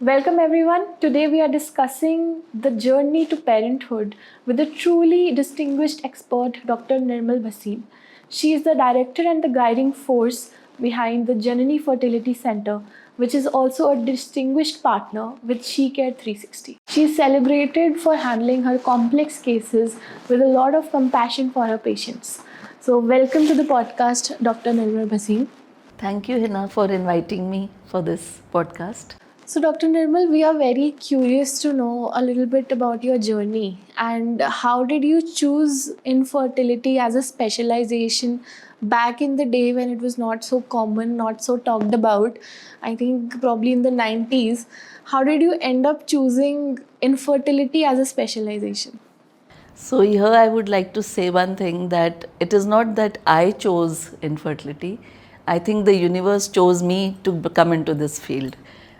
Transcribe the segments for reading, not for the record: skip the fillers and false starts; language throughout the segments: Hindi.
Welcome everyone. Today we are discussing the journey to parenthood with a truly distinguished expert, Dr. Nirmal Bhasin. She is the director and the guiding force behind the Janani Fertility Center, which is also a distinguished partner with SheCare 360. She is celebrated for handling her complex cases with a lot of compassion for her patients. So, welcome to the podcast, Dr. Nirmal Bhasin. Thank you, Hina, for inviting me for this podcast. So, Dr. Nirmal, we are very curious to know a little bit about your journey and how did you choose infertility as a specialization back in the day when it was not so common, not so talked about? I think probably in the 90s. How did you end up choosing infertility as a specialization? So, here I would like to say one thing, that it is not that I chose infertility. I think the universe chose me to come into this field.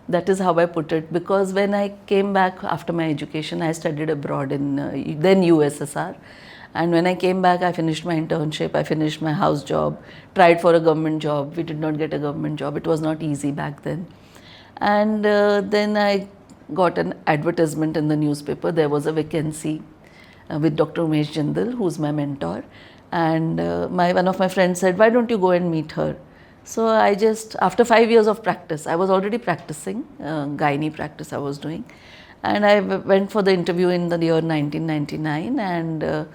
That is how I put it, because when I came back after my education, I studied abroad in then USSR. And when I came back, I finished my internship, I finished my house job, tried for a government job. We did not get a government job. It was not easy back then. And then I got an advertisement in the newspaper. There was a vacancy with Dr. Umesh Jindal, who's my mentor. And one of my friends said, why don't you go and meet her? So I just, after 5 years of practice, I was already practicing, gynae practice I was doing. And I went for the interview in the year 1999, and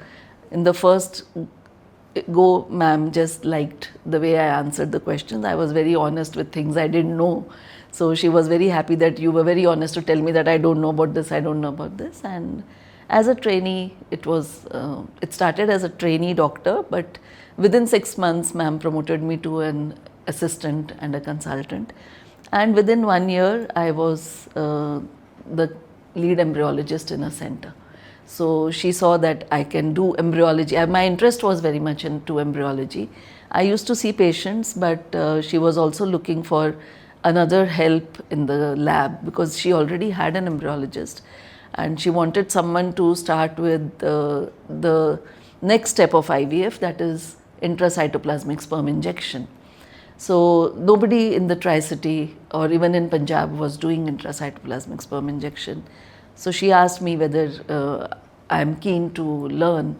in the first go, ma'am just liked the way I answered the questions. I was very honest with things I didn't know. So she was very happy that you were very honest to tell me that I don't know about this, I don't know about this. And as a trainee, it started as a trainee doctor, but within 6 months, ma'am promoted me to an assistant and a consultant. And within 1 year, I was the lead embryologist in a center. So she saw that I can do embryology. My interest was very much into embryology. I used to see patients, but she was also looking for another help in the lab because she already had an embryologist. And she wanted someone to start with the next step of IVF, that is intracytoplasmic sperm injection. So nobody in the Tri-City or even in Punjab was doing intracytoplasmic sperm injection. So she asked me whether I'm keen to learn.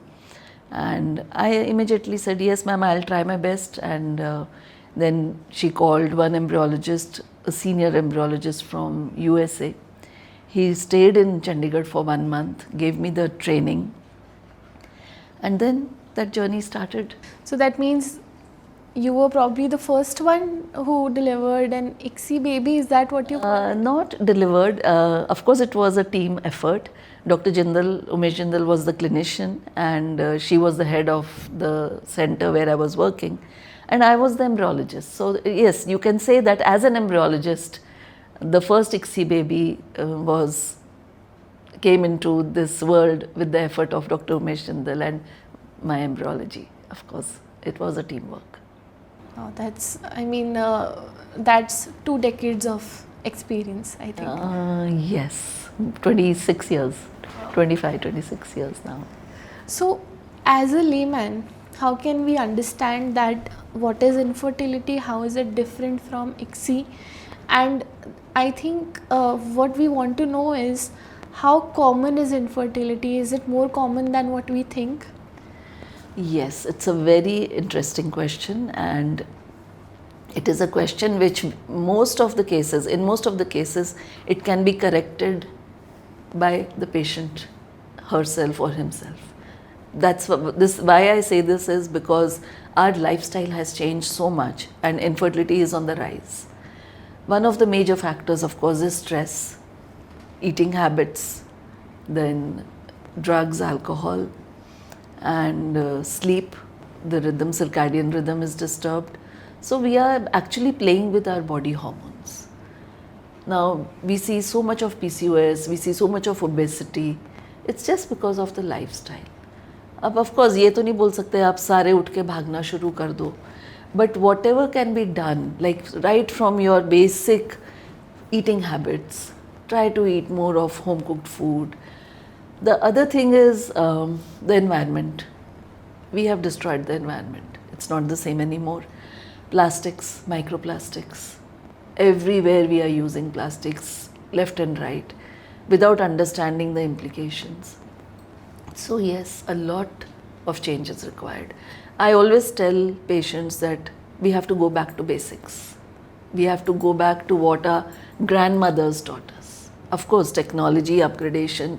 And I immediately said, yes, ma'am, I'll try my best. And then she called one embryologist, a senior embryologist from USA. He stayed in Chandigarh for 1 month, gave me the training, and then that journey started. So that means you were probably the first one who delivered an ICSI baby. Is that what you call it? Not delivered. Of course, it was a team effort. Dr. Jindal, Umesh Jindal was the clinician, and she was the head of the center where I was working, and I was the embryologist. So yes, you can say that as an embryologist, the first ICSI baby came into this world with the effort of Dr. Umesh Jindal and my embryology. Of course, it was a teamwork. Oh, that's 2 decades of experience, I think. Yes, 26 years, 25, 26 years now. So, as a layman, how can we understand that what is infertility, how is it different from ICSI? And I think what we want to know is how common is infertility? Is it more common than what we think? Yes, it's a very interesting question, and it is a question which in most of the cases, it can be corrected by the patient herself or himself. Why I say this is because our lifestyle has changed so much and infertility is on the rise. One of the major factors, of course, is stress, eating habits, then drugs, alcohol, and sleep. The circadian rhythm is disturbed. So we are actually playing with our body hormones. Now we see so much of PCOS, we see so much of obesity. It's just because of the lifestyle. अब of course ये तो नहीं बोल सकते आप सारे उठ के भागना शुरू कर दो. But whatever can be done, like right from your basic eating habits, try to eat more of home cooked food. The other thing is the environment. We have destroyed the environment. It's not the same anymore. Plastics, microplastics. Everywhere we are using plastics. left and right without understanding the implications. So yes, a lot of change is required. I always tell patients that we have to go back to basics. We have to go back to what our grandmothers taught us. Of course, technology upgradation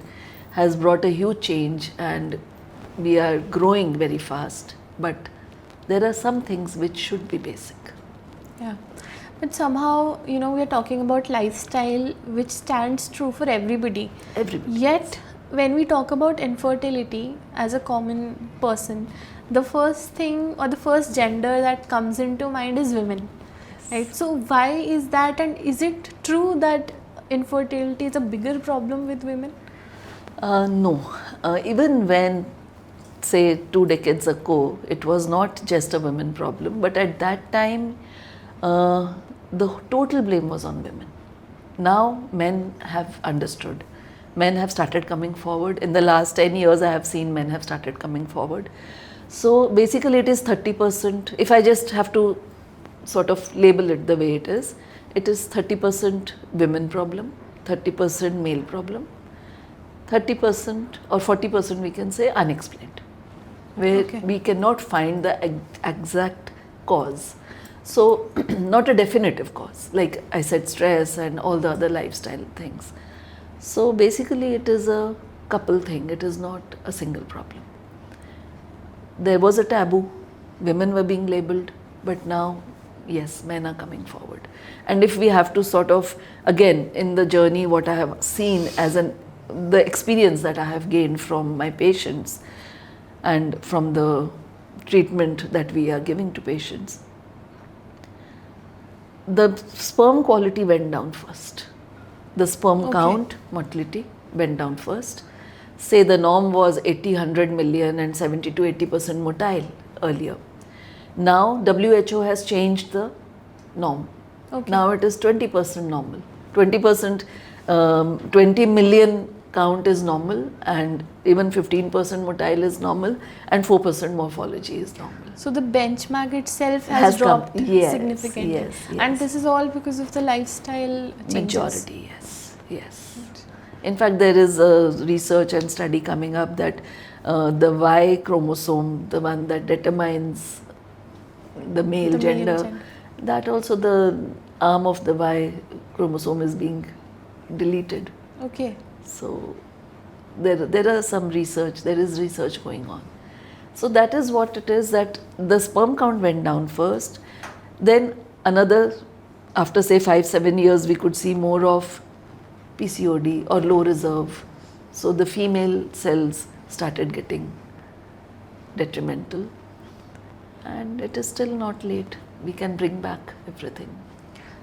has brought a huge change and we are growing very fast, but there are some things which should be basic. Yeah. But somehow, we are talking about lifestyle which stands true for everybody. Everybody. Yet, when we talk about infertility as a common person, the first thing or the first gender that comes into mind is women. Right? So, why is that, and is it true that infertility is a bigger problem with women? No. Even when, say, 2 decades ago, it was not just a women problem, but at that time, the total blame was on women. Now, men have understood. Men have started coming forward. In the last 10 years, I have seen men have started coming forward. So, basically, it is 30%. If I just have to sort of label it the way it is 30% women problem, 30% male problem, 30% or 40% we can say unexplained, where we cannot find the exact cause. So, not a definitive cause, like I said, stress and all the other lifestyle things. So, basically, it is a couple thing, it is not a single problem. There was a taboo, women were being labeled, but now, yes, men are coming forward. And if we have to sort of, again, in the journey, what I have seen as the experience that I have gained from my patients and from the treatment that we are giving to patients, the sperm quality went down first. The sperm count, motility went down first. Say the norm was 80, 100 million and 70 to 80% motile earlier. Now WHO has changed the norm. Now it is 20% normal. 20%, 20 million count is normal, and even 15% motile is normal, and 4% morphology is normal. So the benchmark itself has dropped significantly. Yes. And this is all because of the lifestyle changes. Majority, yes. In fact, there is a research and study coming up that the Y chromosome, the one that determines the male gender, that also the arm of the Y chromosome is being deleted. Okay. So there are some research, there is research going on. So that is what it is, that the sperm count went down first, then another, after say 5-7 years, we could see more of PCOD or low reserve. So the female cells started getting detrimental, and it is still not late. We can bring back everything.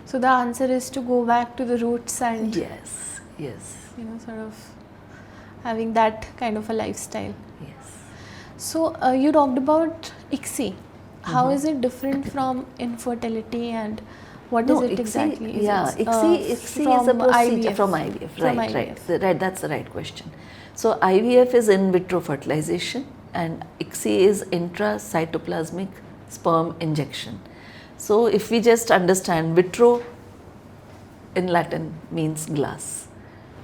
So the answer is to go back to the roots and yes, sort of having that kind of a lifestyle. Yes. So you talked about ICSI. How is it different from infertility, and what is it exactly? ICSI is a procedure from IVF. Right. That's the right question. So IVF is in vitro fertilization, and ICSI is intracytoplasmic sperm injection. So if we just understand, vitro in Latin means glass.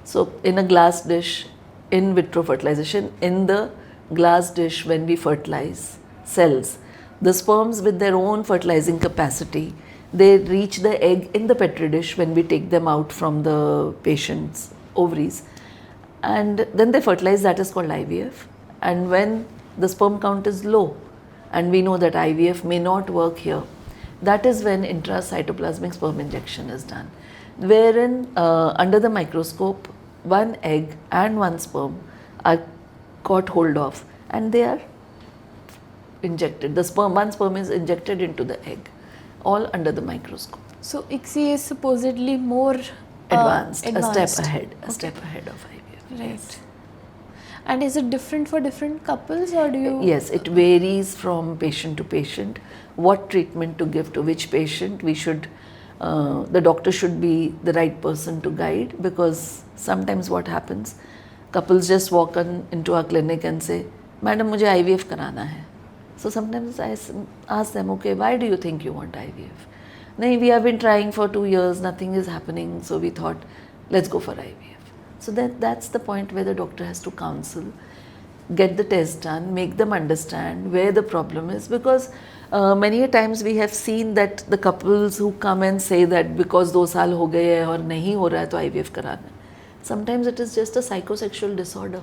So in a glass dish, in vitro fertilization, in the glass dish, when we fertilize cells, the sperms with their own fertilizing capacity, they reach the egg in the petri dish when we take them out from the patient's ovaries, and then they fertilize. That is called IVF. And when the sperm count is low and we know that IVF may not work here, that is when intracytoplasmic sperm injection is done, wherein under the microscope, one egg and one sperm are caught hold of, and they are injected. One sperm is injected into the egg, all under the microscope. So ICSI is supposedly more advanced. A step ahead of IVF. Right. Yes. And is it different for different couples, or do you? Yes, it varies from patient to patient. What treatment to give to which patient, the doctor should be the right person to guide, because sometimes what happens, couples just walk into our clinic and say, "Madam, मुझे IVF कराना है." So sometimes I ask them, "Okay, why do you think you want IVF?" "No, we have been trying for 2 years, nothing is happening, so we thought let's go for IVF. So that's the point where the doctor has to counsel, get the test done, make them understand where the problem is, because many a times we have seen that the couples who come and say that because 2 साल हो गए हैं और नहीं हो रहा है तो IVF कराना है. Sometimes it is just a psychosexual disorder.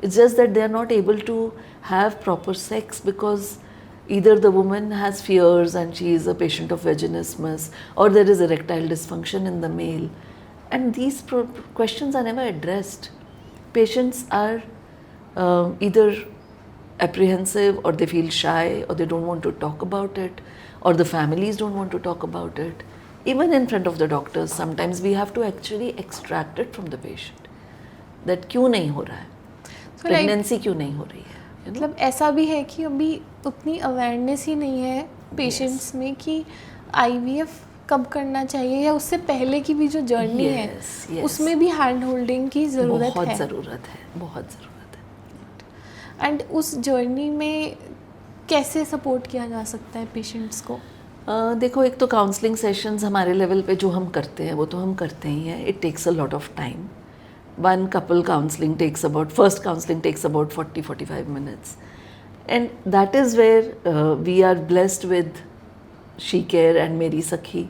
It's just that they are not able to have proper sex because either the woman has fears and she is a patient of vaginismus, or there is erectile dysfunction in the male. And these questions are never addressed. Patients are either apprehensive, or they feel shy, or they don't want to talk about it, or the families don't want to talk about it. Even in front of the doctors, sometimes we have to actually extract it from the patient. That क्यों नहीं हो रहा है? प्रेगनेंसी क्यों नहीं हो रही है? मतलब ऐसा भी है कि अभी उतनी अवेयरनेस ही नहीं है पेशेंट्स में कि IVF कब करना चाहिए, या उससे पहले की भी जो जर्नी है उसमें भी हैंड होल्डिंग की ज़रूरत है. बहुत ज़रूरत है. एंड उस जर्नी में कैसे सपोर्ट किया जा सकता है पेशेंट्स को? देखो, एक तो काउंसलिंग सेशंस हमारे लेवल पे जो हम करते हैं वो तो हम करते ही हैं. It takes a lot of time. One couple counseling takes about, first counseling takes about 40-45 minutes. And that is where we are blessed with SheCare and Meri Sakhi,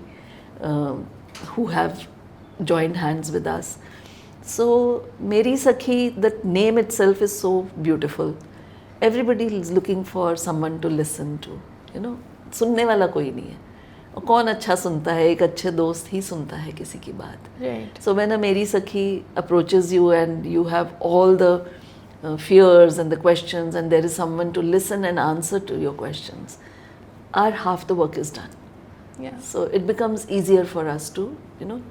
who have joined hands with us. So Meri Sakhi, the name itself is so beautiful. Everybody is looking for someone to listen to, you know. सुनने वाला कोई नहीं है. और कौन अच्छा सुनता है? एक अच्छे दोस्त ही सुनता है किसी की बात. Right. So when a Meri Sakhi approaches you and you have all the fears and the questions, and there is someone to listen and answer to your questions, our half the work is done. Yeah. So it becomes easier for us to, you know,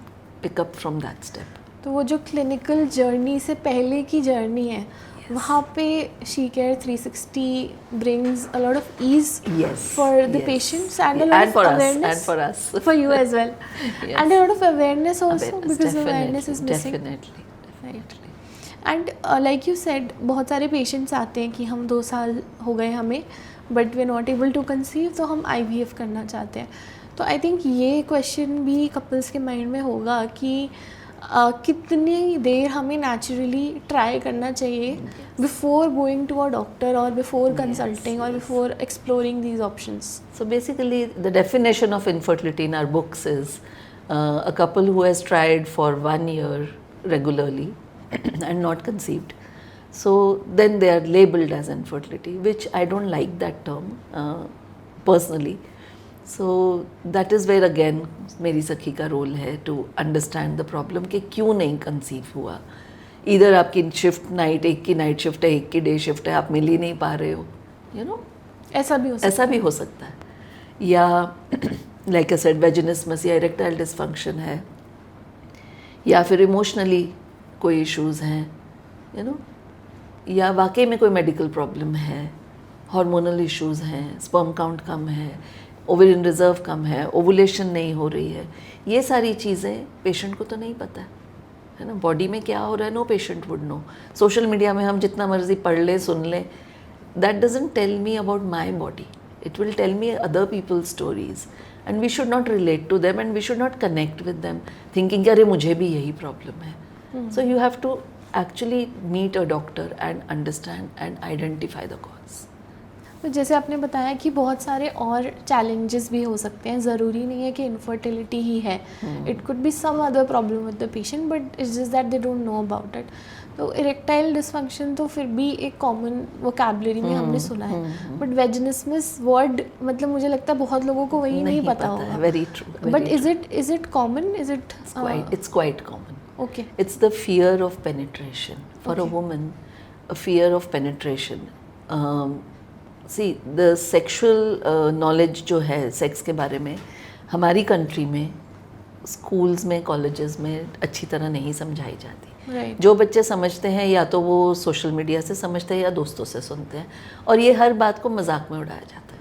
pick up from that step. तो वो जो क्लिनिकल जर्नी से पहले की जर्नी है, वहाँ पे SheCare 360 brings a lot of ease for the patients and a lot of awareness and for us, for you as well. Yes. And a lot of awareness also, because definitely, awareness is missing. Definitely. And like you said, बहुत सारे पेशेंट्स आते हैं कि हम 2 साल हो गए हमें, but we are not able to conceive, तो हम IVF करना चाहते हैं. तो आई थिंक ये क्वेश्चन भी कपल्स के माइंड में होगा कि कितनी देर हमें नेचुरली ट्राई करना चाहिए before going to a doctor, और बिफोर कंसल्टिंग, और before exploring these options. So basically, the definition of infertility in our books is a couple who has tried for 1 year regularly and not conceived. So then they are labeled as infertility, which I don't like that term personally. So that is where again मेरी सखी का रोल है to understand the problem कि क्यों नहीं कंसीव हुआ. इधर आपकी शिफ्ट नाइट, एक की नाइट शिफ्ट है, एक की डे शिफ्ट है, आप मिल ही नहीं पा रहे हो, you know. ऐसा भी हो सकता है. या like I said, vaginismus या erectile dysfunction है, या फिर इमोशनली कोई इश्यूज़ हैं, you know, या वाकई में कोई मेडिकल प्रॉब्लम है, हार्मोनल इश्यूज़ हैं, स्पर्म काउंट कम है, ओवेरियन रिजर्व कम है, ओवुलेशन नहीं हो रही है. ये सारी चीज़ें पेशेंट को तो नहीं पता है ना. बॉडी में क्या हो रहा है, no patient would know. Social media में हम जितना मर्जी पढ़ लें, सुन लें, that doesn't tell me about my body. It will tell me other people's stories, and we should not relate to them, and we should not connect with them thinking कि अरे मुझे भी यही प्रॉब्लम है. So you have to actually meet a doctor and understand and identify the cause. तो जैसे आपने बताया कि बहुत सारे और चैलेंजेस भी हो सकते हैं, ज़रूरी नहीं है कि इनफर्टिलिटी ही है. It could be some other problem with the patient, but it's just that they don't know about it. तो इरेक्टाइल डिसफंक्शन तो फिर भी एक कॉमन वोकैबुलरी में हमने सुना है, बट वेजिनिस्मस वर्ड मतलब मुझे लगता है बहुत लोगों को वही नहीं पता होगा. Very true. But is it common? Is it? It's quite common. Okay. It's the fear of penetration. For a woman, a fear of penetration. See, the sexual knowledge जो है सेक्स के बारे में हमारी कंट्री में स्कूल्स में, कॉलेजेस में अच्छी तरह नहीं समझाई जाती. Right. जो बच्चे समझते हैं या तो वो सोशल मीडिया से समझते हैं या दोस्तों से सुनते हैं, और ये हर बात को मजाक में उड़ाया जाता है.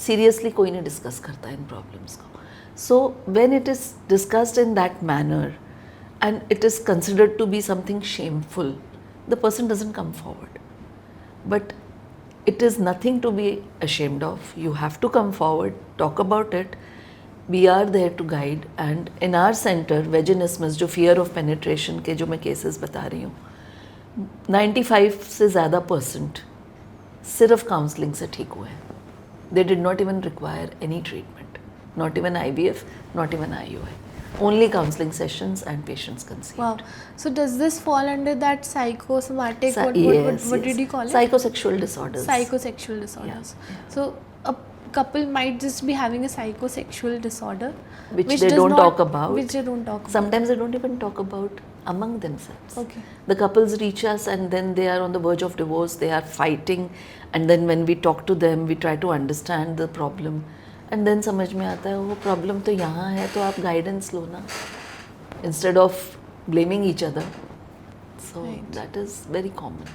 सीरियसली कोई नहीं डिस्कस करता इन प्रॉब्लम्स को. So when it is discussed in that manner and it is considered to be something shameful, the person doesn't come forward. But it is nothing to be ashamed of. You have to come forward, talk about it. We are there to guide. And in our center vaginismus, जो फियर ऑफ पेनिट्रेशन के जो मैं केसेस बता रही हूँ, 95 से ज़्यादा % सिर्फ काउंसलिंग से ठीक हुए हैं. They did not even require any treatment, not even IVF, not even IUI. Only counseling sessions and patients conceived. Wow. So does this fall under that psychosomatic, Yes, what did you call it? Psychosexual disorders. Psychosexual disorders. Yeah. So a couple might just be having a psychosexual disorder Which they does don't not- talk about. Which they don't talk Sometimes they don't even talk about among themselves. Okay. The couples reach us and then they are on the verge of divorce, they are fighting, and then when we talk to them, we try to understand the problem. And then समझ में आता है वो प्रॉब्लम तो यहाँ है, तो आप गाइडेंस लो ना, instead of blaming each other. So that is very common.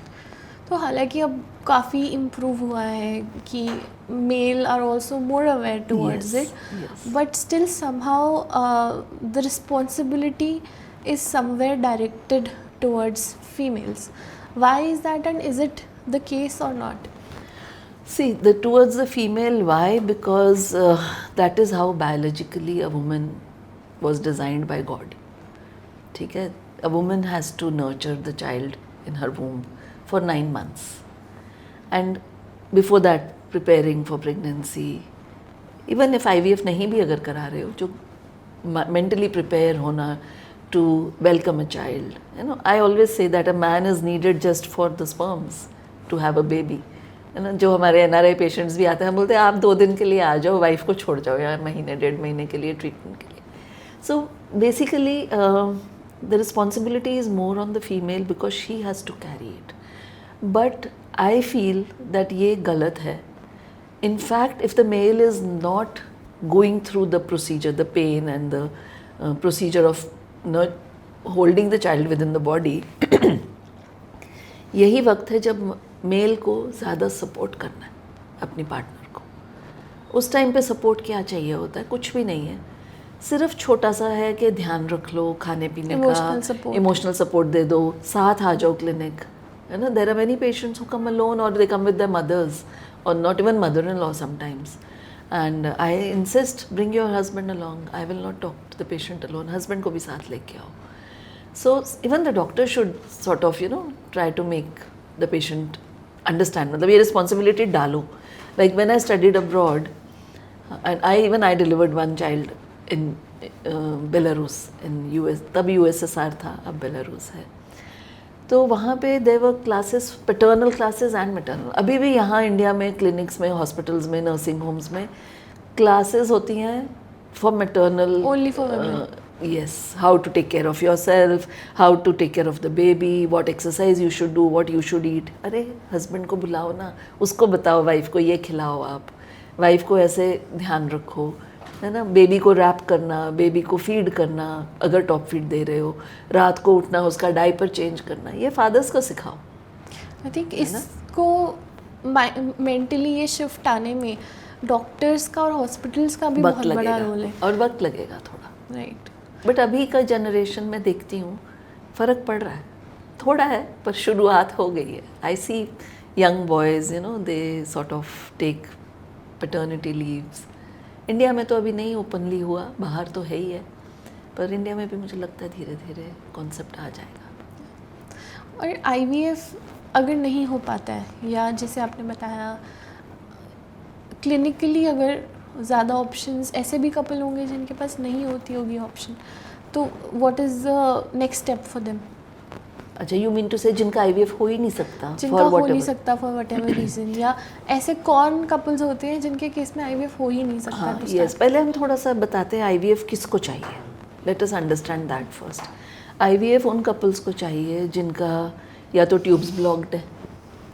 तो हालांकि अब काफ़ी इम्प्रूव हुआ है कि male are also more aware towards it, but still somehow the responsibility is somewhere directed towards females. Why is that and is it the case or not? See, towards the female, why? Because that is how biologically a woman was designed by God. ठीक है? A woman has to nurture the child in her womb for 9 months. And before that, preparing for pregnancy. Even if IVF नहीं भी अगर करा रहे हो, जो mentally prepare होना to welcome a child. You know, I always say that a man is needed just for the sperms to have a baby. है ना, जो हमारे NRI पेशेंट्स भी आते हैं, हम बोलते हैं आप 2 दिन के लिए आ जाओ, वाइफ को छोड़ जाओ यार, महीने 1.5 महीने के लिए ट्रीटमेंट के लिए. So basically the responsibility is more on the female because she has to carry it. But I feel that ये गलत है. In fact, if the male is not going through the procedure, the pain and the procedure of not holding the child within the body, यही वक्त है जब मेल को ज़्यादा सपोर्ट करना है अपनी पार्टनर को. उस टाइम पे सपोर्ट क्या चाहिए होता है? कुछ भी नहीं है, सिर्फ छोटा सा है कि ध्यान रख लो, खाने पीने का इमोशनल सपोर्ट दे दो, साथ आ जाओ क्लिनिक. है ना, there are many patients who come alone और they come with their mothers or not even mother-in-law sometimes, and I insist bring your husband along. I will not talk to the patient alone. Husband को भी साथ लेके आओ. So even the doctor should sort of try to make the patient understand. मतलब ये responsibility डालो. Like when I studied abroad, and I delivered one child in Belarus in US. तब USSR था, अब Belarus है. तो वहाँ पे there are classes, paternal classes and maternal. अभी भी यहाँ इंडिया में क्लिनिक्स में, हॉस्पिटल्स में, नर्सिंग होम्स में क्लासेस होती हैं for maternal. Only for women. Yes, how to take care of yourself, how to take care of the baby, what exercise you should do, what you should eat. अरे हस्बैंड को बुलाओ ना, उसको बताओ वाइफ को ये खिलाओ, आप वाइफ को ऐसे ध्यान रखो, है ना. बेबी को रैप करना, बेबी को फीड करना, अगर टॉप फीड दे रहे हो, रात को उठना, उसका डायपर चेंज करना, ये फादर्स को सिखाओ. आई थिंक इसको मेंटली ये शिफ्ट आने में डॉक्टर्स का और हॉस्पिटल्स का भी बहुत बड़ा रोल है, और वक्त लगेगा थोड़ा. राइट. बट अभी का जनरेशन में देखती हूँ फ़र्क पड़ रहा है, थोड़ा है पर शुरुआत हो गई है. I see young boys they sort of take paternity leaves. India में तो अभी नहीं ओपनली हुआ, बाहर तो है ही है, पर इंडिया में भी मुझे लगता है धीरे धीरे कॉन्सेप्ट आ जाएगा. और IVF अगर नहीं हो पाता है, या जैसे आपने बताया क्लिनिकली अगर ज़्यादा ऑप्शंस, ऐसे भी कपल होंगे जिनके पास नहीं होती होगी ऑप्शन, तो what is the next step for them? अच्छा, यू मीन टू से जिनका IVF हो ही नहीं सकता, जिनका हो नहीं सकता फॉर व्हाटएवर रीजन, या ऐसे कौन कपल्स होते हैं जिनके केस में IVF हो ही नहीं सकता? हाँ, यस. पहले हम थोड़ा सा बताते हैं IVF किसको चाहिए. Let us understand that first. IVF उन कपल्स को चाहिए जिनका या तो ट्यूब्स ब्लॉक्ड है,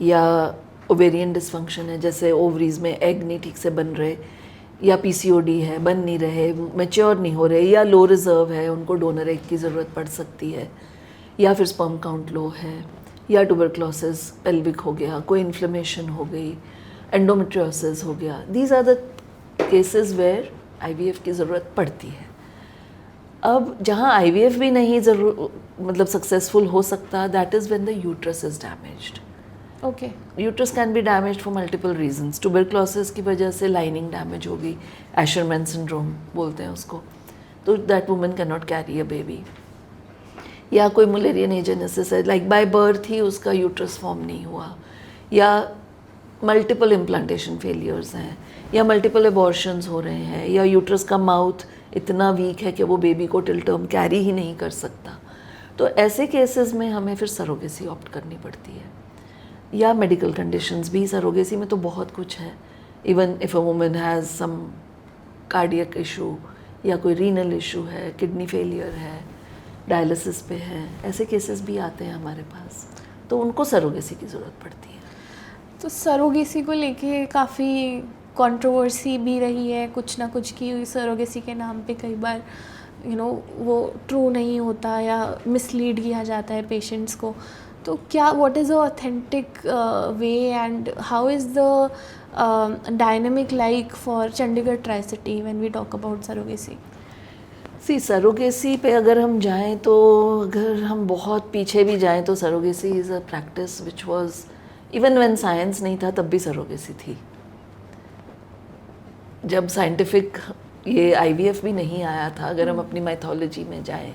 या ओवेरियन डिसफंक्शन है, जैसे ओवरीज में एग नहीं ठीक से बन रहे, या PCOD है, बन नहीं रहे, मैच्योर नहीं हो रहे, या लो रिजर्व है, उनको डोनर एग की ज़रूरत पड़ सकती है, या फिर स्पर्म काउंट लो है, या ट्यूबरक्लोसिस पेल्विक हो गया, कोई इन्फ्लेमेशन हो गई, एंडोमेट्रियोसिस हो गया. These are the cases where IVF की ज़रूरत पड़ती है. अब जहाँ IVF भी नहीं मतलब सक्सेसफुल हो सकता, that is when the uterus is damaged. Okay. Uterus can be damage for multiple reasons. Tuberculosis की वजह से लाइनिंग डैमेज होगी, एशरमैन सिंड्रोम बोलते हैं उसको, तो that woman can not carry a baby. या कोई मुलेरियन एजेनेसिस है, लाइक बाय बर्थ ही उसका यूट्रस फॉर्म नहीं हुआ, या मल्टीपल इम्प्लांटेशन फेलियर्स हैं, या मल्टीपल एबॉर्शंस हो रहे हैं, या यूट्रस का माउथ इतना वीक है कि वो बेबी को टिल टर्म कैरी ही नहीं कर सकता. तो ऐसे केसेस में हमें फिर सरोगेसी ऑप्ट करनी पड़ती है. या मेडिकल कंडीशंस भी, सरोगेसी में तो बहुत कुछ है. Even if a woman has some cardiac issue, या कोई रीनल इशू है, किडनी फेलियर है, डायलिसिस पे है, ऐसे केसेस भी आते हैं हमारे पास, तो उनको सरोगेसी की ज़रूरत पड़ती है. तो सरोगेसी को लेके काफ़ी कंट्रोवर्सी भी रही है, कुछ ना कुछ की हुई सरोगेसी के नाम पे. कई बार वो ट्रू नहीं होता या मिसलीड किया जाता है पेशेंट्स को. तो क्या, what is the authentic way and how is the dynamic like for Chandigarh tricity when we talk about surrogacy? Surrogacy पे अगर हम जाएं, तो अगर हम बहुत पीछे भी जाएं, तो surrogacy is a practice which was, even when science नहीं था तब भी सरोगेसी थी. जब साइंटिफिक ये IVF भी नहीं आया था, अगर हम अपनी माइथोलॉजी में जाएं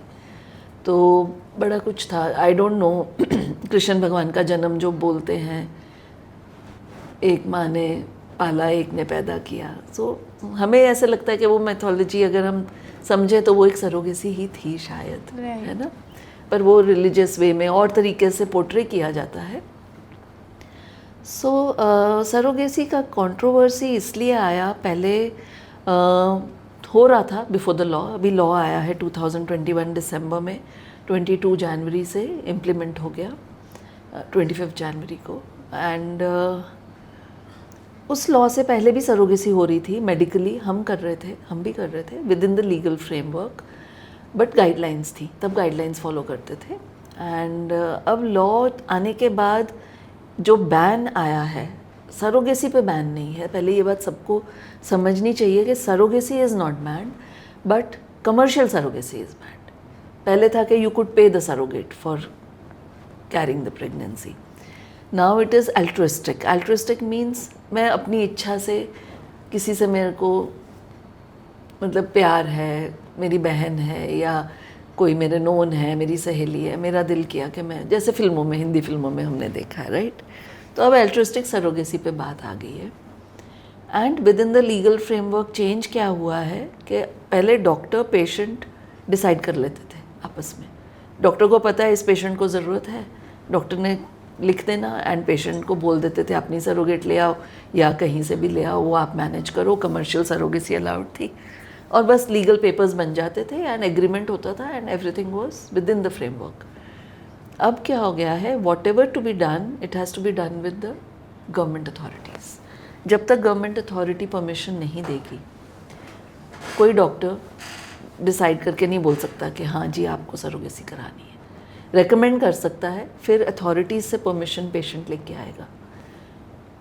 तो बड़ा कुछ था. आई डोंट नो, कृष्ण भगवान का जन्म जो बोलते हैं, एक माँ ने पाला एक ने पैदा किया, सो हमें ऐसे लगता है कि वो मैथोलॉजी अगर हम समझे तो वो एक सरोगेसी ही थी शायद, है ना. पर वो रिलीजियस वे में और तरीके से पोर्ट्रे किया जाता है. सो सरोगेसी का कंट्रोवर्सी इसलिए आया, पहले हो रहा था बिफोर द लॉ. अभी लॉ आया है 2021 दिसंबर में, 22 जनवरी से इम्प्लीमेंट हो गया, 25 जनवरी को. एंड उस लॉ से पहले भी सरोगेसी हो रही थी मेडिकली, हम भी कर रहे थे with in the legal framework, but guidelines थी, तब गाइडलाइंस फॉलो करते थे. एंड अब लॉ आने के बाद जो बैन आया है, सरोगेसी पे बैन नहीं है. पहले ये बात सबको समझनी चाहिए कि surrogacy is not banned, but commercial surrogacy is banned. पहले था कि you could pay the surrogate for carrying the pregnancy. Now it is altruistic. Altruistic means मैं अपनी इच्छा से, किसी से मेरे को मतलब प्यार है, मेरी बहन है या कोई मेरे नोन है, मेरी सहेली है, मेरा दिल किया कि मैं, जैसे फिल्मों में, हिंदी फिल्मों में हमने देखा है, राइट. तो अब अल्ट्रुइस्टिक सरोगेसी पे बात आ गई है. And with in the legal framework change क्या हुआ है कि पहले डॉक्टर पेशेंट डिसाइड कर लेते थे आपस में. डॉक्टर को पता है इस पेशेंट को ज़रूरत है, डॉक्टर ने लिख देना, एंड पेशेंट को बोल देते थे अपनी सरोगेट ले आओ या कहीं से भी ले आओ, वो आप मैनेज करो. कमर्शियल सरोगेसी अलाउड थी, और बस लीगल पेपर्स बन जाते थे एंड एग्रीमेंट होता था, and everything was within the framework. अब क्या हो गया है, whatever to be done, it has to be done with the government authorities. जब तक गवर्नमेंट अथॉरिटी परमिशन नहीं देगी, कोई डॉक्टर डिसाइड करके नहीं बोल सकता कि हाँ जी आपको सरोगेसी करानी है. रेकमेंड कर सकता है, फिर अथॉरिटीज़ से परमिशन पेशेंट लेके आएगा,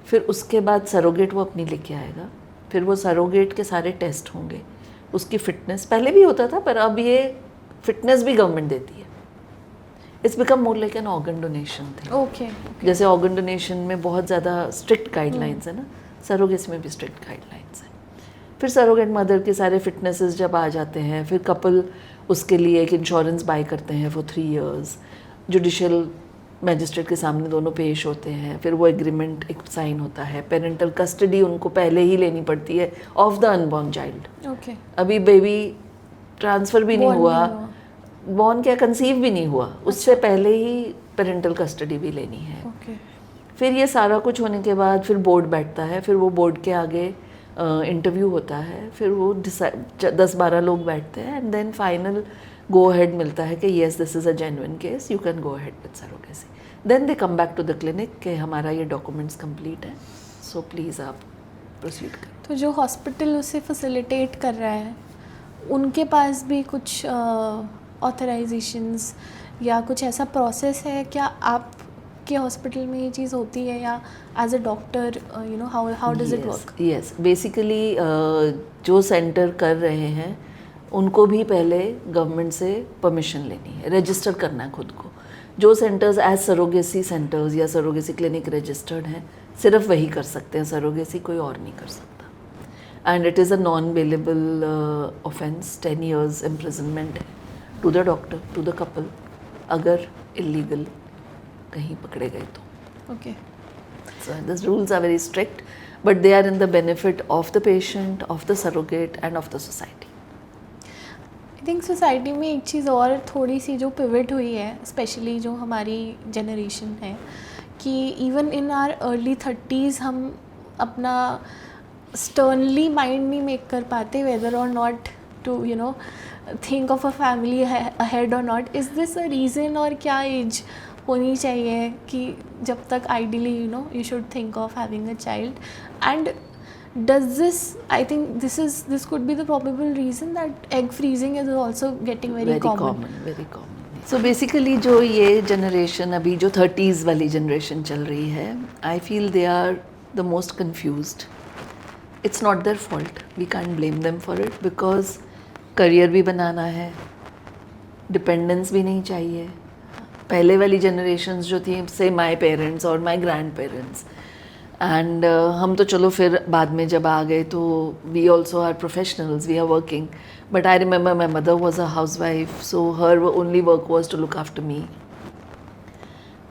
फिर उसके बाद सरोगेट वो अपनी लेके आएगा, फिर वो सरोगेट के सारे टेस्ट होंगे, उसकी फ़िटनेस, पहले भी होता था पर अब ये फ़िटनेस भी गवर्नमेंट देती है. It's become more like an organ donation thing. Okay. जैसे ऑर्गन डोनेशन में बहुत ज़्यादा स्ट्रिक्ट गाइडलाइंस है ना, सरोगेसी में भी स्ट्रिक्ट गाइडलाइंस है. फिर सरोगेट मदर के सारे फिटनेसेस जब आ जाते हैं, फिर कपल उसके लिए एक इंश्योरेंस बाय करते हैं फॉर 3 years, जुडिशियल मैजिस्ट्रेट के सामने दोनों पेश होते हैं, फिर वो एग्रीमेंट एक साइन होता है. पेरेंटल कस्टडी उनको पहले ही लेनी पड़ती है of the unborn child. Okay. अभी बेबी ट्रांसफ़र भी नहीं हुआ, बॉर्न क्या कंसीव भी नहीं हुआ, उससे पहले ही पेरेंटल कस्टडी भी लेनी है. ओके. फिर ये सारा कुछ होने के बाद फिर बोर्ड बैठता है, फिर वो बोर्ड के आगे इंटरव्यू होता है, फिर वो 10-12 लोग बैठते हैं, and then final go ahead मिलता है कि yes this is a genuine case, you can go ahead with surrogacy. Then they come back to the clinic कि हमारा ये डॉक्यूमेंट्स कंप्लीट हैं, सो प्लीज़ आप प्रोसीड करें. तो जो हॉस्पिटल उसे फैसिलिटेट कर रहा है, उनके पास भी कुछ ऑथराइजेशंस या कुछ ऐसा प्रोसेस है क्या? आपके हॉस्पिटल में ये चीज़ होती है या as a doctor how does it work? Yes, basically जो सेंटर कर रहे हैं उनको भी पहले गवर्नमेंट से परमिशन लेनी है, रजिस्टर करना है खुद को. जो सेंटर्स एज सरोगेसी सेंटर्स या सरोगेसी क्लिनिक रजिस्टर्ड हैं सिर्फ वही कर सकते हैं, सरोगेसी कोई और नहीं कर सकता। And it is a non bailable offence, 10 years imprisonment है to the doctor, to the couple, अगर इलीगल कहीं पकड़े गए तो। Okay. So these rules are very strict, but they are in the benefit of the patient, of the surrogate and of the society. I think society में एक चीज़ और थोड़ी सी जो पिवट हुई है, स्पेशली जो हमारी जनरेशन है, कि even in are early 30s हम अपना स्टर्नली माइंड नहीं मेक कर पाते whether or not to think of a family ahead or not. Is this a reason, और क्या एज होनी चाहिए कि जब तक ideally you should think of having a child? And does this, I think this could be the probable reason that egg freezing is also getting very common. Very common. So basically जो ये generation अभी जो 30s वाली generation चल रही है, I feel they are the most confused. It's not their fault. We can't blame them for it because career भी बनाना है, dependence भी नहीं चाहिए। पहले वाली generations जो थी, say my parents or my grandparents, and हम तो चलो फिर बाद में जब आ गए तो we also are professionals, we are working, but I remember my mother was a housewife, so her only work was to look after me.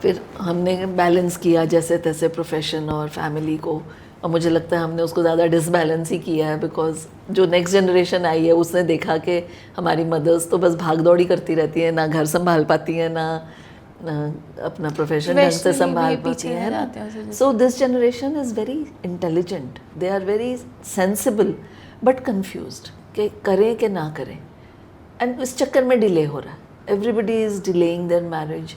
फिर हमने बैलेंस किया जैसे तैसे प्रोफेशन और फैमिली को, और मुझे लगता है हमने उसको ज़्यादा डिसबैलेंस ही किया है, बिकॉज जो नेक्स्ट जनरेशन आई है उसने देखा कि हमारी मदर्स तो बस भाग दौड़ी करती रहती है, ना घर संभाल पाती है, ना अपना प्रोफेशन ढंग से संभाल पाती है। So this generation is very intelligent, they are very sensible but confused कि करें कि ना करें, एंड इस चक्कर में डिले हो रहा है। Everybody is delaying there marriage,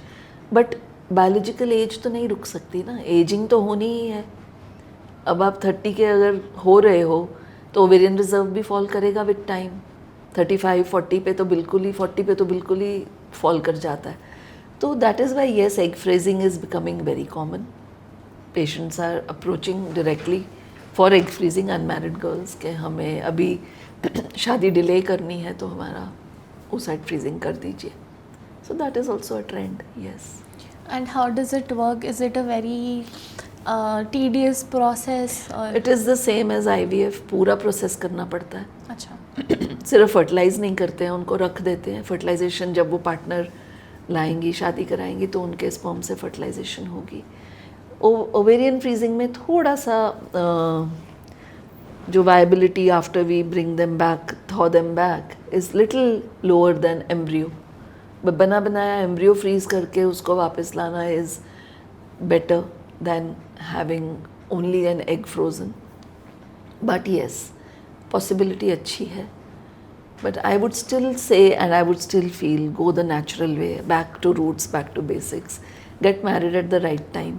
but biological age तो नहीं रुक सकती ना, एजिंग तो होनी ही है। अब आप 30 के अगर हो रहे हो तो ओवेरियन रिजर्व भी फॉल करेगा विद टाइम, 35-40 पे तो बिल्कुल ही, 40 पे तो बिल्कुल ही फॉल कर जाता है। तो that is why yes, egg freezing is becoming very common. Patients are approaching directly for egg freezing, unmarried girls, के हमें अभी शादी डिले करनी है तो हमारा oocyte फ्रीजिंग कर दीजिए। So that is also a trend, yes. And how does it work? Is it a very tedious process? It is the same as IVF, पूरा प्रोसेस करना पड़ता है। अच्छा। सिर्फ फर्टिलाइज नहीं करते हैं, उनको रख देते हैं। फर्टिलाइजेशन जब वो पार्टनर लाएंगी, शादी कराएंगी, तो उनके स्पर्म से फर्टिलाइजेशन होगी। ओवेरियन फ्रीजिंग में थोड़ा सा जो viability after we bring them back, thaw them back, is little lower than embryo. बना बनाया एम्ब्रियो फ्रीज करके उसको वापस लाना is better than having only an egg frozen. But yes, possibility अच्छी है, but I would still say and I would still feel, go the natural way, back to roots, back to basics, get married at the right time.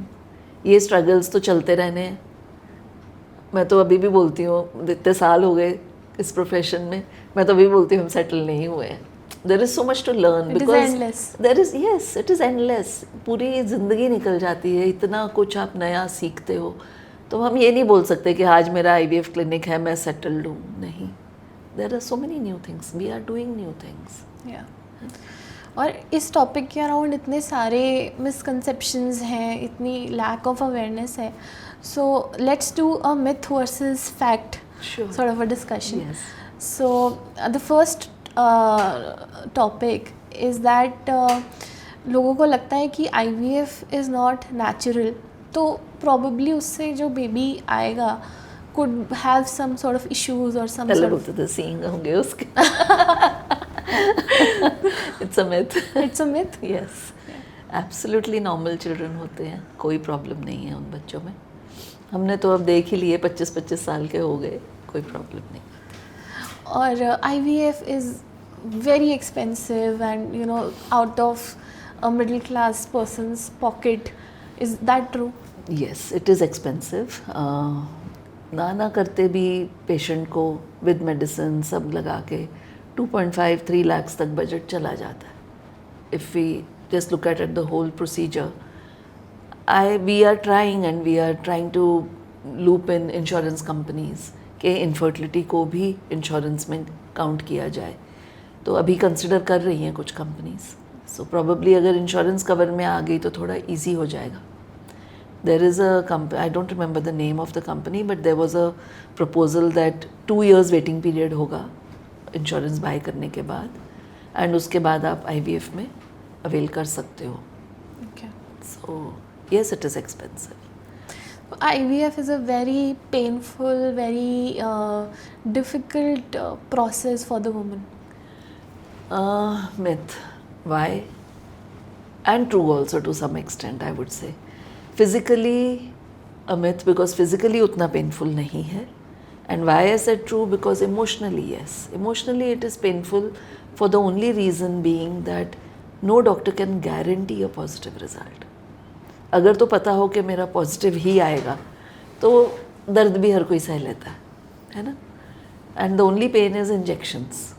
ये struggles तो चलते रहने हैं। मैं तो अभी भी बोलती हूँ, इतने साल हो गए इस प्रोफेशन में, मैं तो अभी बोलती हूँ हम सेटल नहीं हुए हैं। There is so much to learn, it because is endless. there is, yes, it is endless. पूरी ज़िंदगी निकल जाती है, इतना कुछ आप नया सीखते हो। तो हम ये नहीं बोल सकते कि आज मेरा IVF क्लिनिक है, मैं सेटल्ड हूँ, नहीं। There are so many new things. We are doing new things. Yeah. और इस टॉपिक के अराउंड इतने सारे मिसकंसेप्शंस हैं, इतनी लैक ऑफ अवेयरनेस है, so let's do a myth versus fact sort of a discussion. So the first topic is that लोगों को लगता है कि IVF इज़ नॉट नेचुरल, तो प्रॉबेबली उससे जो बेबी आएगा could have some sort of issues or some sort of the seeing होंगे उसके। It's a myth. It's a myth. Yes. Absolutely normal children होते हैं, कोई प्रॉब्लम नहीं है उन बच्चों में। हमने तो अब देख ही लिए, 25-25 साल के हो गए, कोई प्रॉब्लम नहीं। और IVF is very expensive and out of a middle class person's pocket. Is that true? Yes, it is expensive. ना करते भी पेशेंट को विद मेडिसिन सब लगा के 2.5-3 lakhs तक बजट चला जाता है। If we just look at the whole procedure, we are trying to loop in insurance companies के इनफर्टिलिटी को भी इंश्योरेंस में काउंट किया जाए, तो अभी कंसिडर कर रही हैं कुछ कंपनीज। सो प्रॉबली अगर इंश्योरेंस कवर में आ गई तो थोड़ा ईजी हो जाएगा. There is a company, I don't remember the name of the company, but there was a proposal that 2 years waiting period होगा इंश्योरेंस बाय करने के बाद, एंड उसके बाद आप IVF में अवेल कर सकते हो. Okay. So yes, it is expensive. IVF is a very painful, very difficult process for the woman. Myth. Why? And true also to some extent, I would say. Physically a myth because physically उतना painful नहीं है. And why I said true? Because emotionally, yes. Emotionally it is painful for the only reason being that no doctor can guarantee a positive result. अगर तो पता हो कि मेरा पॉजिटिव ही आएगा तो दर्द भी हर कोई सह लेता है ना. And the only pain is injections.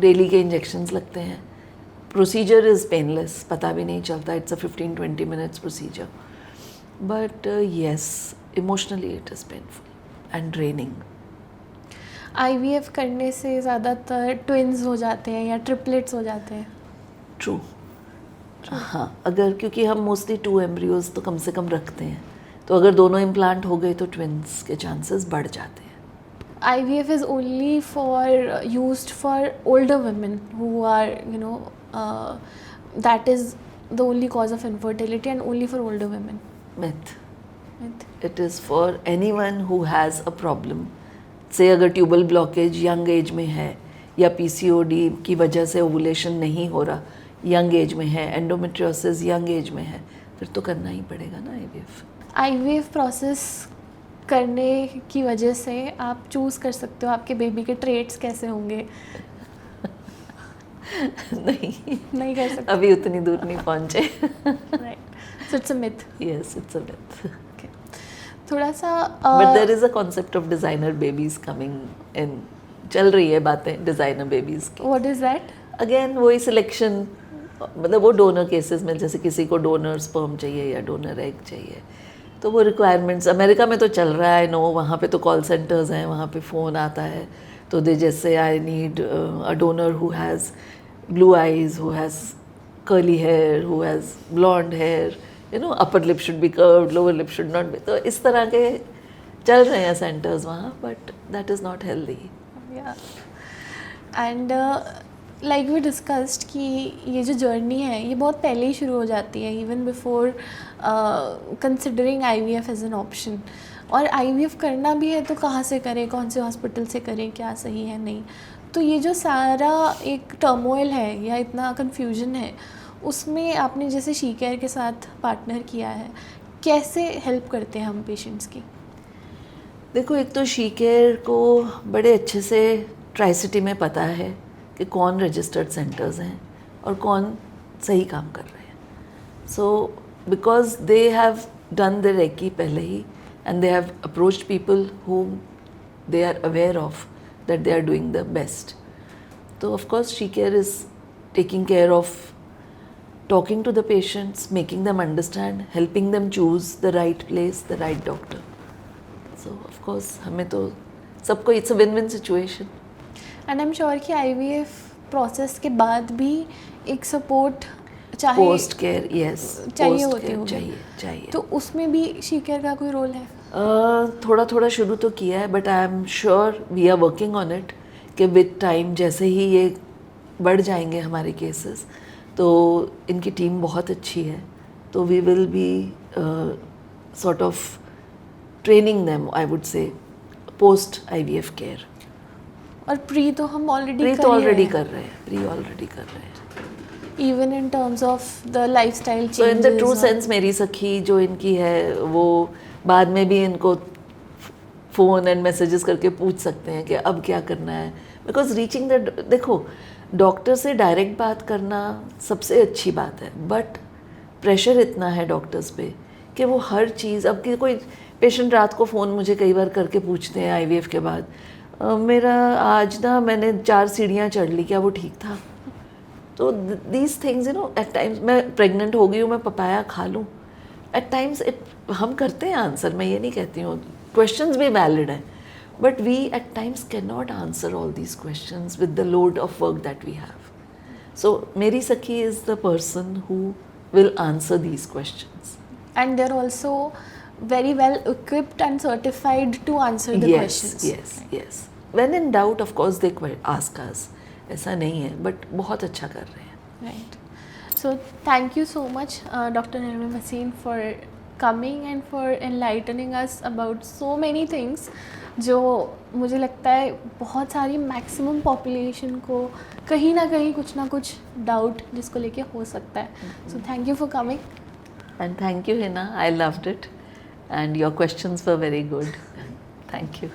Daily के इंजेक्शंस लगते हैं. प्रोसीजर इज़ पेनलेस, पता भी नहीं चलता. It's a 15-20 minutes procedure. But yes, emotionally it is painful and draining. IVF करने से ज़्यादातर ट्विन्स हो जाते हैं या ट्रिपलेट्स हो जाते हैं. ट्रू. हाँ, अगर क्योंकि हम मोस्टली 2 एम्ब्रियोज तो कम से कम रखते हैं, तो अगर दोनों इम्प्लांट हो गए तो ट्विन्स के चांसेस बढ़ जाते हैं. IVF is only used for older women who are, that is the only cause of infertility and only for older women. Myth. Myth. It is for anyone who has a problem. से अगर ट्यूबल ब्लॉकेज यंग एज में है या PCOD की वजह से ओवुलेशन नहीं हो रहा यंग एज में है, एंडोमेट्रियोसिस यंग एज में है, फिर तो करना ही पड़ेगा ना IVF. IVF प्रोसेस करने की वजह से आप चूज़ कर सकते हो आपके बेबी के ट्रेट्स कैसे होंगे. नहीं कर सकते. अभी उतनी दूर नहीं पहुंचे. Right. So it's a myth. Yes, it's a myth. थोड़ा सा but there is a concept of designer babies coming in. चल रही है बातें डिजाइनर बेबीज की. What is that? अगेन वही सिलेक्शन, मतलब वो डोनर केसेस में, जैसे किसी को डोनर स्पर्म चाहिए या डोनर एग चाहिए, तो वो रिक्वायरमेंट्स अमेरिका में तो चल रहा है. नो, वहाँ पे तो कॉल सेंटर्स हैं, वहाँ पे फ़ोन आता है, तो दे जैसे I need a donor who has blue eyes, who has curly hair, who has blonde hair, upper lip should be curved, lower lip should not be. तो इस तरह के चल रहे हैं सेंटर्स वहाँ, but that is not healthy. And like we discussed कि ये जो जर्नी है ये बहुत पहले ही शुरू हो जाती है, even before considering IVF as an option. और IVF करना भी है तो कहाँ से करें, कौन से हॉस्पिटल से करें, क्या सही है नहीं. तो ये जो सारा एक टर्मोइल है या इतना कन्फ्यूजन है, उसमें आपने जैसे शी केयर के साथ पार्टनर किया है, कैसे हेल्प करते हैं हम पेशेंट्स की? देखो, एक तो शी केयर को बड़े अच्छे से ट्राई सिटी में पता है कि कौन रजिस्टर्ड सेंटर्स हैं और कौन सही काम कर रहे हैं. So because they have done the recce पहले ही, and they have approached people whom they are aware of that they are doing the best. So of course she care is taking care of talking to the patients, making them understand, helping them choose the right place, the right doctor. So of course हमें तो सबको it's a win-win situation. And I am sure कि IVF प्रोसेस के बाद भी एक सपोर्ट चाहे पोस्ट केयर, यस, चाहिए होती होगी. चाहिए. तो उसमें भी शी केयर का कोई रोल है? थोड़ा थोड़ा शुरू तो किया है, but I am sure we are working on it कि विद टाइम जैसे ही ये बढ़ जाएंगे हमारे केसेस, तो इनकी टीम बहुत अच्छी है, तो we will be sort of training them, I would say, post IVF care. और प्री तो हम ऑलरेडी प्री तो ऑलरेडी कर रहे हैं. Even in terms of the lifestyle so in the true sense मेरी सखी जो इनकी है वो बाद में भी इनको फ़ोन एंड मैसेजेस करके पूछ सकते हैं कि अब क्या करना है. बिकॉज रीचिंग द, देखो, डॉक्टर से डायरेक्ट बात करना सबसे अच्छी बात है, बट प्रेशर इतना है डॉक्टर्स पे कि वो हर चीज़, अब कि कोई पेशेंट रात को फ़ोन मुझे कई बार करके पूछते हैं IVF के बाद, मेरा आज ना मैंने 4 सीढ़ियाँ चढ़ ली, क्या वो ठीक था? तो दीज थिंग्स एट टाइम्स, मैं प्रेग्नेंट हो गई हूँ, मैं पपाया खा लूँ, एट टाइम्स हम करते हैं आंसर, मैं ये नहीं कहती हूँ, क्वेश्चंस भी वैलिड हैं, but we at times cannot answer all these questions with the load of work that we have. So Meri Sakhi is the person who will answer these questions. And they're also very well equipped and certified to answer the questions. Yes. When in doubt, of course, they ask us. ऐसा नहीं है, but बहुत अच्छा कर रहे हैं. Right. So thank you so much, Dr. Nirmal Bhasin, for coming and for enlightening us about so many things जो मुझे लगता है बहुत सारी मैक्सिमम पॉपुलेशन को कहीं ना कहीं कुछ ना कुछ डाउट जिसको लेके हो सकता है. So thank you for coming. And thank you, Hina. I loved it. And your questions were very good. Thank you.